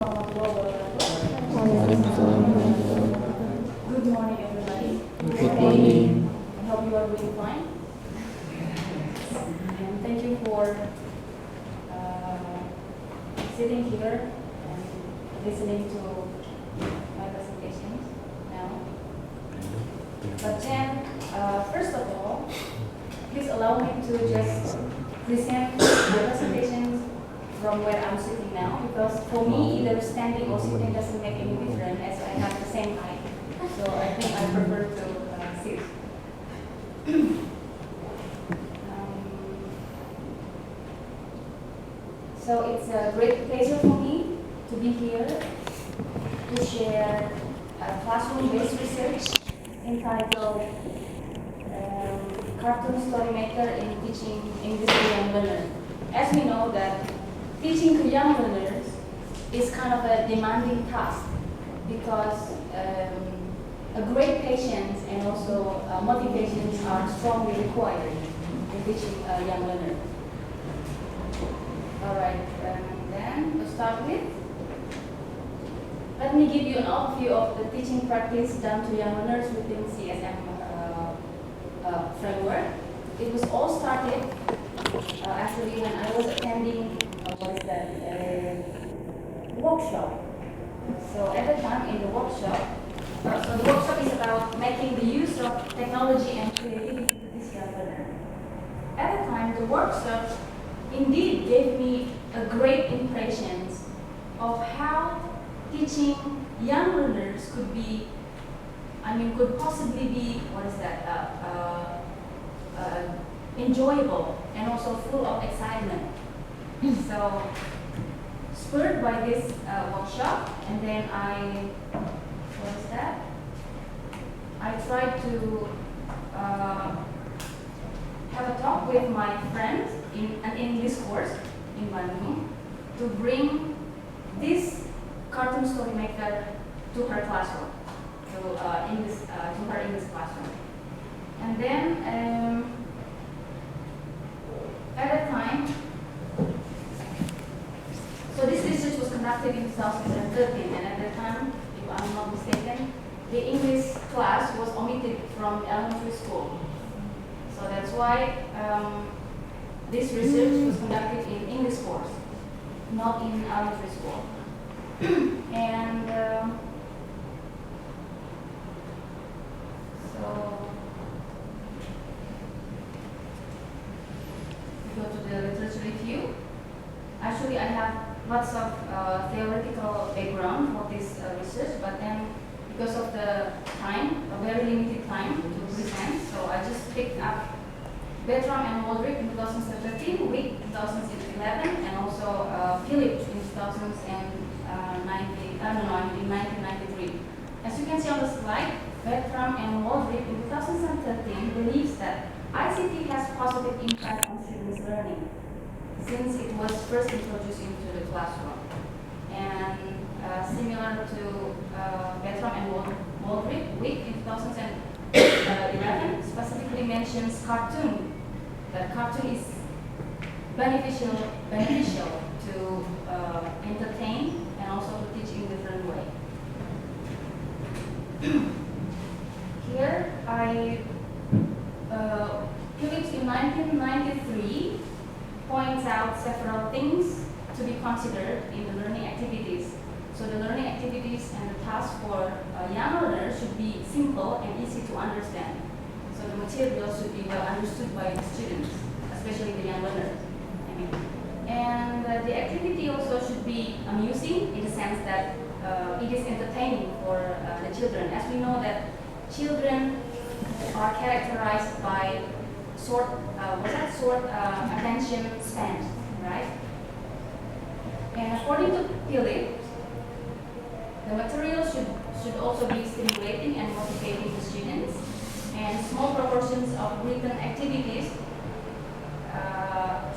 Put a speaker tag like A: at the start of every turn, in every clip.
A: Good morning, everybody.
B: Good morning.
A: I hope you are doing fine. And thank you for sitting here and listening to my presentations now. But then, first of all, please allow me to just present my presentations from where I'm sitting now, because for me, either standing or sitting doesn't make any difference as I have the same height. So I think I prefer to sit. So it's a great pleasure for me to be here to share a classroom-based research entitled Cartoon Story Maker in Teaching English to Young Learners. As we know that teaching to young learners is kind of a demanding task because a great patience and also motivations are strongly required in teaching a young learner. All right, then to start with, let me give you an overview of the teaching practice done to young learners within CSM framework. It was all started actually when I was attending workshop. So at the time in the workshop, so the workshop is about making the use of technology and creativity to this young learner. At the time, the workshop indeed gave me a great impression of how teaching young learners could be, could possibly be, enjoyable and also full of excitement. So, spurred by this workshop, and then I tried to have a talk with my friends in an English course in Bandung to bring this cartoon story maker to her classroom, to her English classroom. And then at that time, so this research was conducted in 2013, and at that time, if I'm not mistaken, the English class was omitted from elementary school. So that's why this research was conducted in English course, not in elementary school. And so we go to the literature review. Actually, I have lots of theoretical background for this research, but then because of the time, a very limited time to present, so I just picked up Bertram and Waldrick in 2013, Wick in 2011, and also Philip in 1993. As you can see on the slide, Bertram and Waldrick in 2013 believes that ICT has positive impact on students' learning since it was first introduced into the classroom. And similar to Bertram and Waldrick, Wick in 2011 specifically mentions cartoon. That cartoon is beneficial to entertain and also to teach in different way. Here, Phillips in 1993 points out several things to be considered in the learning activities. So the learning activities and the tasks for young learners should be simple and easy to understand. So the material should be well understood by the students, especially the young learners. And the activity also should be amusing in the sense that it is entertaining for the children. As we know that children are characterized by short attention span, right? And according to Philip, the material should also be stimulating and motivating the students, and small proportions of written activities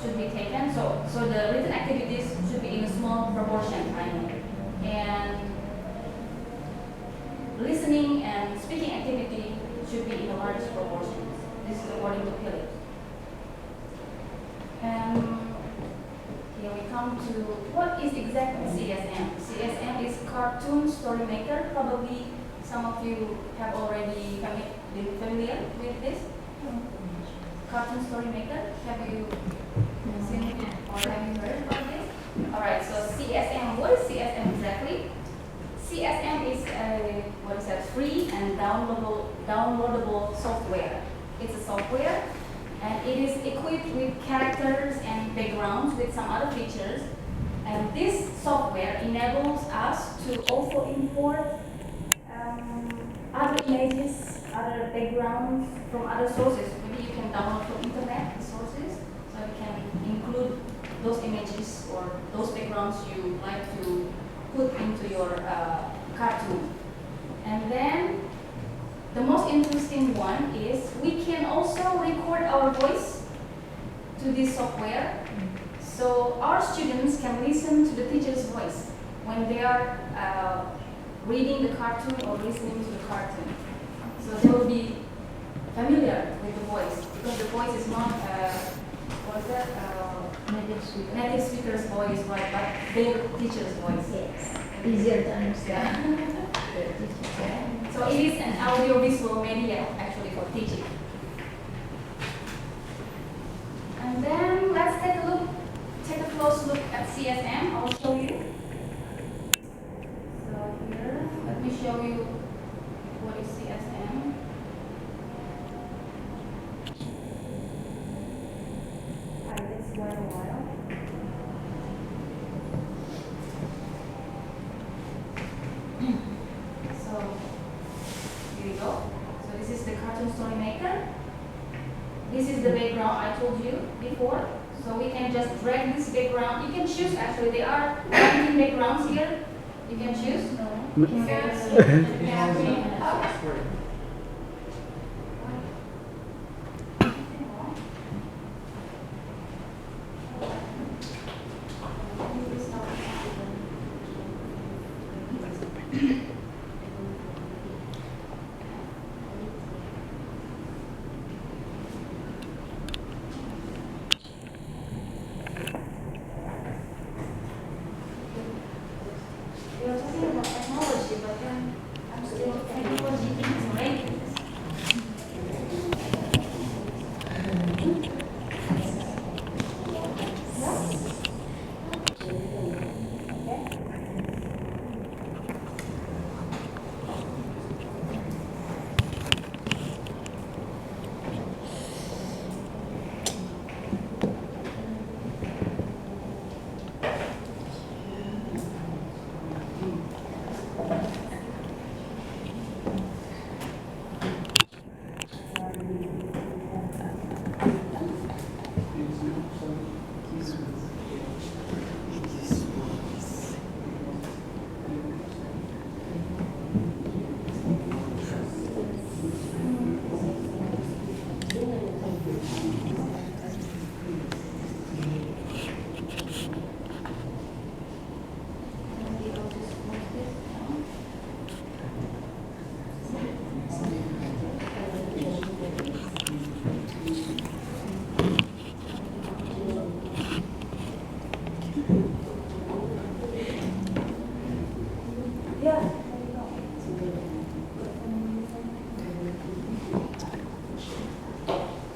A: should be taken. So the written activities should be in a small proportion, and listening and speaking activity should be in a large proportion. This is according to Philip. And here we come to what is exactly CSM. CSM cartoon story maker. Probably some of you have already been familiar with this. Cartoon story maker. Have you seen it or have you heard about this? Alright, so CSM. What is CSM exactly? CSM is a free and downloadable software. It's a software and it is equipped with characters and backgrounds with some other features. And this software enables us to also import other images, other backgrounds from other sources. Maybe you can download from internet the sources, so you can include those images or those backgrounds you like to put into your cartoon. And then the most interesting one is we can also record our voice to this software. So our students can listen to the teacher's voice when they are reading the cartoon or listening to the cartoon. So they will be familiar with the voice because the voice is not native speaker's voice, right? But their teacher's voice.
B: Yes, easier to understand.
A: Yeah. So it is an audiovisual media actually for teaching. And then let's take a close look at CSM. I'll show you. So here, let me show you what is CSM. Let's wait a while. So here we go. So this is the cartoon story maker. This is the background I told you before. So we can just drag this background. You can choose actually. There are 19 backgrounds here. You can choose. We are talking about technology, but then I'm still technology is making this.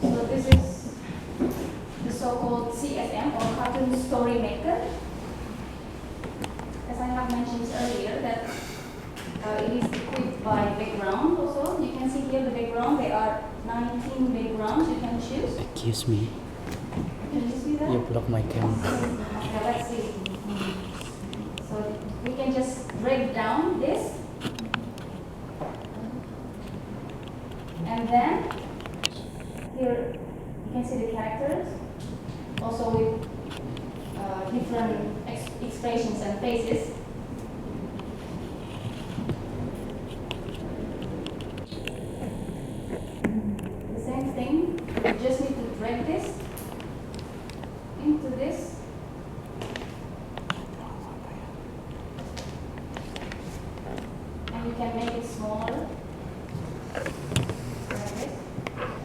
A: So this is the so-called CSM or cartoon story maker. As I have mentioned earlier, that it is equipped by background also. You can see here the background. There are 19 backgrounds you can choose.
C: Excuse me.
A: Can you see that?
C: You block my camera.
A: Okay, let's see. So we can just break down this. And then here you can see the characters, also with different expressions and faces. The same thing, you just need to drag this into this. And you can make it smaller. Like this. Okay.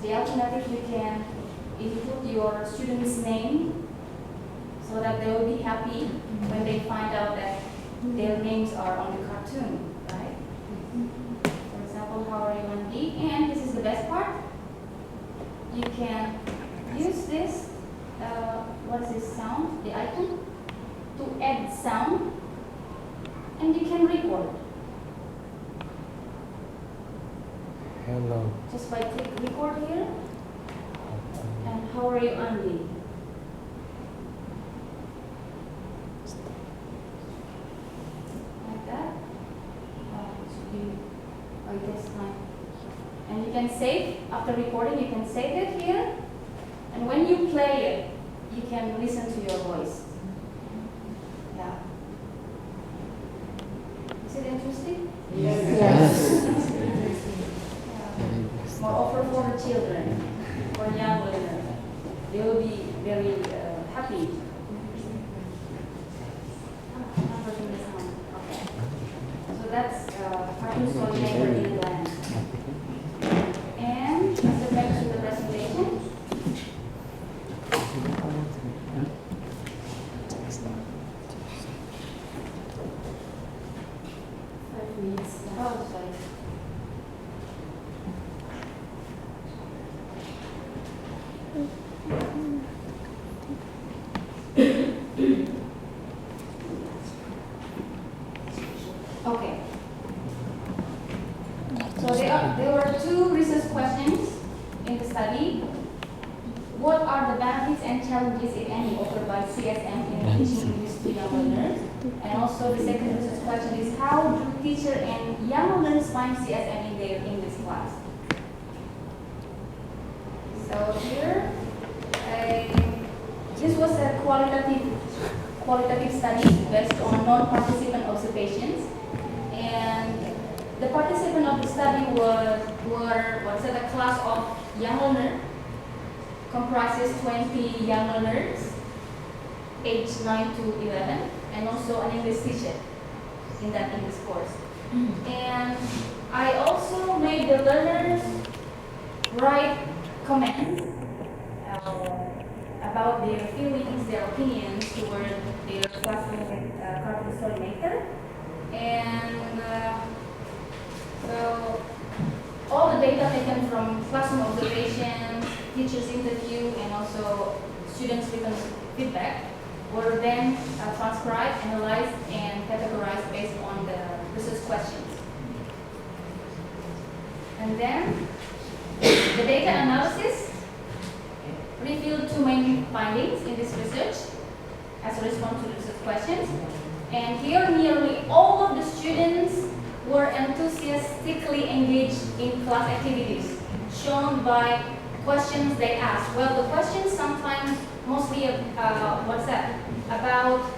A: the alternative, you can input your student's name so that they will be happy when they find out that their names are on the cartoon, right? For example, how are you on D? And this is the best part. You can use this, what is this sound, the icon, to add sound, and you can record.
C: Hello.
A: Just by click record here, and how are you, Andy? Like that. It should be like this time. And you can save, after recording, you can save it here. And when you play it, you can listen to your voice. Yeah. Is it interesting?
B: Yes.
A: Moreover, for the children, for young learners, they will be very happy. Okay. So that's cartoon story maker in the land. And let's get back to the presentation. Oh, sorry. Okay. So there were two research questions in the study. What are the benefits and challenges, if any, offered by CSM in teaching English to young learners? And also the second research question is, how do teacher and young learners find CSM in their English class? So here, this was a qualitative study based on non-participant observations, and the participants of the study were a class of young learners, comprises 20 young learners, aged 9 to 11, and also an English teacher in that English course. And I also made the learners write comments about their feelings, their opinions toward their classroom cartoon story maker. And so all the data taken from classroom observations, teachers' interview, and also students' written feedback were then transcribed, analyzed, and categorized based on the research questions. And then the data analysis revealed two main findings in this research as a response to the research questions. And here, nearly all of the students were enthusiastically engaged in class activities, shown by questions they asked. Well, the questions sometimes mostly about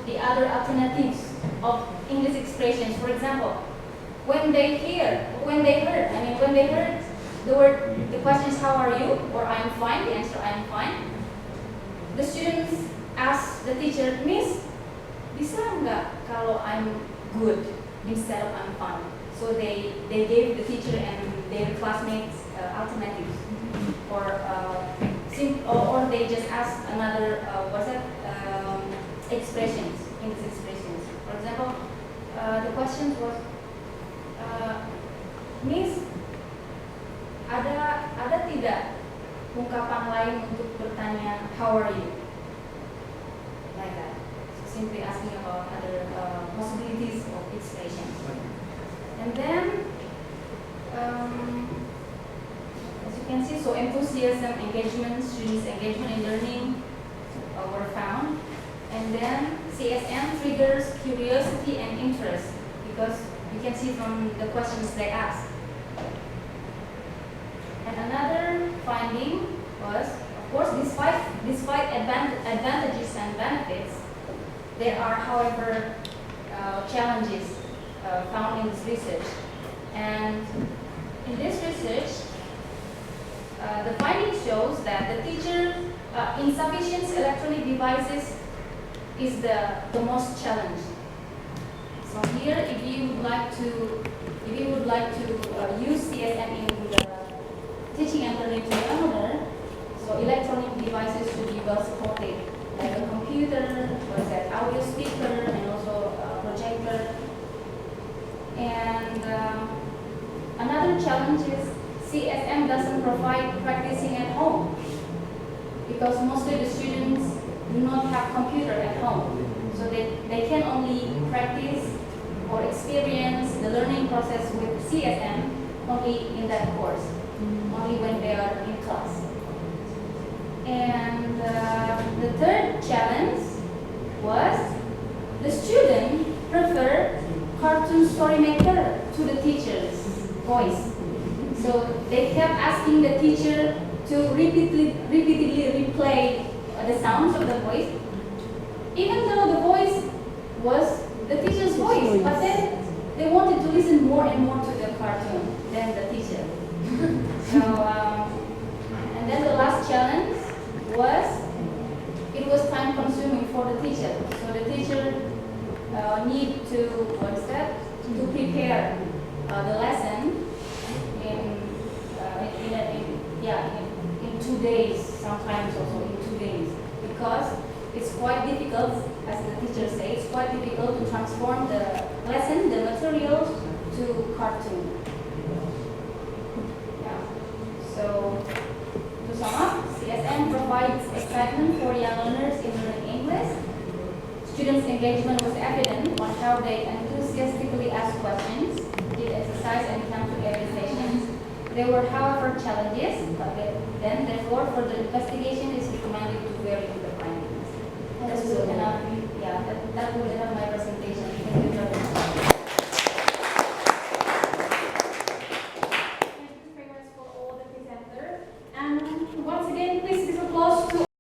A: the other alternatives of English expressions. For example, when they heard the questions, how are you, or I am fine, the answer I am fine, the students asked the teacher, Miss, bisa nggak kalau I'm good instead of I'm fine? So they gave the teacher and their classmates alternatives, or they just asked another expressions, English expressions. For example, the question was, Miss, ada tidak ungkapan lain untuk bertanya how are you? Like that. So simply asking about other possibilities of expression. And then, as you can see, so enthusiasm, engagement, students' engagement in learning were found. And then CSM triggers curiosity and interest, because you can see from the questions they asked. And another finding was, of course, despite advantages and benefits, there are, however, challenges found in this research. And in this research, the finding shows that the teacher insufficient electronic devices is the most challenge. So here, if you would like to use CSM in the teaching and learning to young learner, so electronic devices should be well supported, like a computer, what's that, audio speaker, and also a projector. And another challenge is CSM doesn't provide practicing at home, because mostly the students do not have computer at home. So they can only practice or experience the learning process with CSM only in that course, only when they are in class. And the third challenge was the student prefer cartoon story maker to the teacher's voice. So they kept asking the teacher to repeatedly replay the sounds of the voice, even though the voice was the teacher's voice, but then they wanted to listen more and more to the cartoon than the teacher. So, and then the last challenge was, it was time consuming for the teacher. So the teacher need to, to prepare the lesson in 2 days, sometimes also in 2 days, because it's quite difficult, as the teacher says, it's quite difficult to transform the lesson, the material, to cartoon. Yeah. So, to sum up, CSM provides excitement for young learners in learning English. Students' engagement was evident on how they enthusiastically asked questions, did exercise, and come to every session. There were, however, challenges, but then, therefore, further investigation is recommended to vary the findings.